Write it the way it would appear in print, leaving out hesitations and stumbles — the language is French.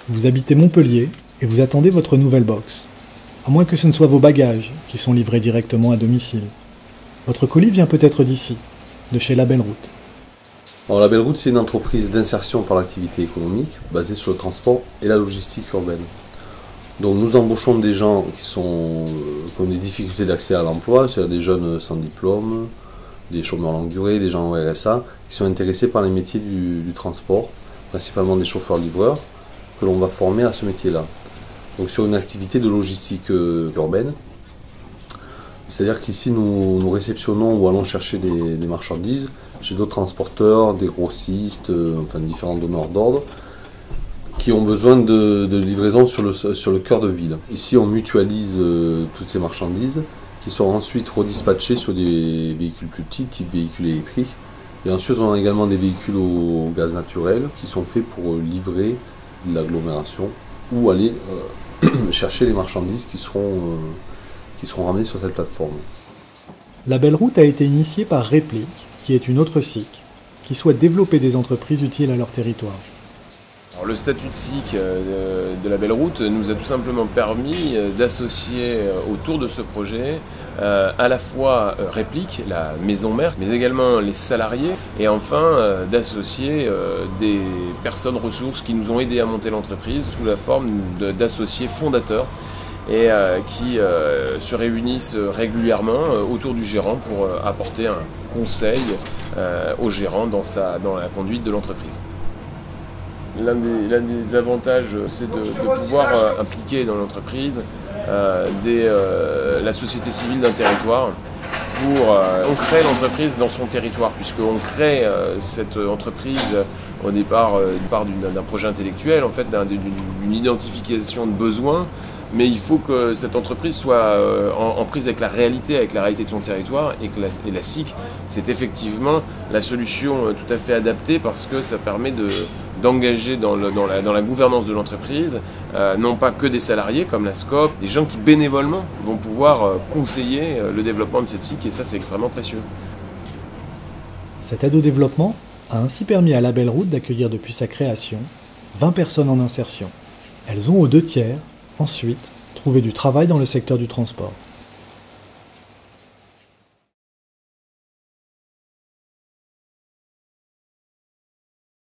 Vous habitez Montpellier et vous attendez votre nouvelle box. À moins que ce ne soit vos bagages qui sont livrés directement à domicile. Votre colis vient peut-être d'ici, de chez La Belle Route. Alors, La Belle Route, c'est une entreprise d'insertion par l'activité économique basée sur le transport et la logistique urbaine. Donc nous embauchons des gens qui ont des difficultés d'accès à l'emploi, c'est-à-dire des jeunes sans diplôme, des chômeurs longue durée, des gens au RSA, qui sont intéressés par les métiers du transport, principalement des chauffeurs-livreurs, que l'on va former à ce métier-là. Donc sur une activité de logistique urbaine, c'est-à-dire qu'ici nous réceptionnons ou allons chercher des marchandises chez d'autres transporteurs, des grossistes, enfin différents donneurs d'ordre, qui ont besoin de livraison sur le cœur de ville. Ici on mutualise toutes ces marchandises qui sont ensuite redispatchées sur des véhicules plus petits, type véhicules électriques. Et ensuite on a également des véhicules au gaz naturel qui sont faits pour livrer de l'agglomération ou aller chercher les marchandises qui seront ramenées sur cette plateforme. La Belle Route a été initiée par Réplique, qui est une autre SIC, qui souhaite développer des entreprises utiles à leur territoire. Alors, le statut de SIC de La Belle Route nous a tout simplement permis d'associer autour de ce projet à la fois Réplique, la maison mère, mais également les salariés, et enfin d'associer des personnes ressources qui nous ont aidés à monter l'entreprise sous la forme d'associés fondateurs et qui se réunissent régulièrement autour du gérant pour apporter un conseil au gérant dans la conduite de l'entreprise. L'un des avantages, c'est de pouvoir impliquer dans l'entreprise la société civile d'un territoire pour ancrer l'entreprise dans son territoire, puisqu'on crée cette entreprise au départ d'un projet intellectuel, en fait, d'une identification de besoins, mais il faut que cette entreprise soit en prise avec la réalité de son territoire, et la SIC, c'est effectivement la solution tout à fait adaptée, parce que ça permet d'engager dans la gouvernance de l'entreprise, non pas que des salariés comme la SCOP, des gens qui bénévolement vont pouvoir conseiller le développement de cette SIC, et ça c'est extrêmement précieux. Cette aide au développement a ainsi permis à La Belle Route d'accueillir depuis sa création 20 personnes en insertion. Elles ont aux 2 tiers, ensuite, trouvé du travail dans le secteur du transport.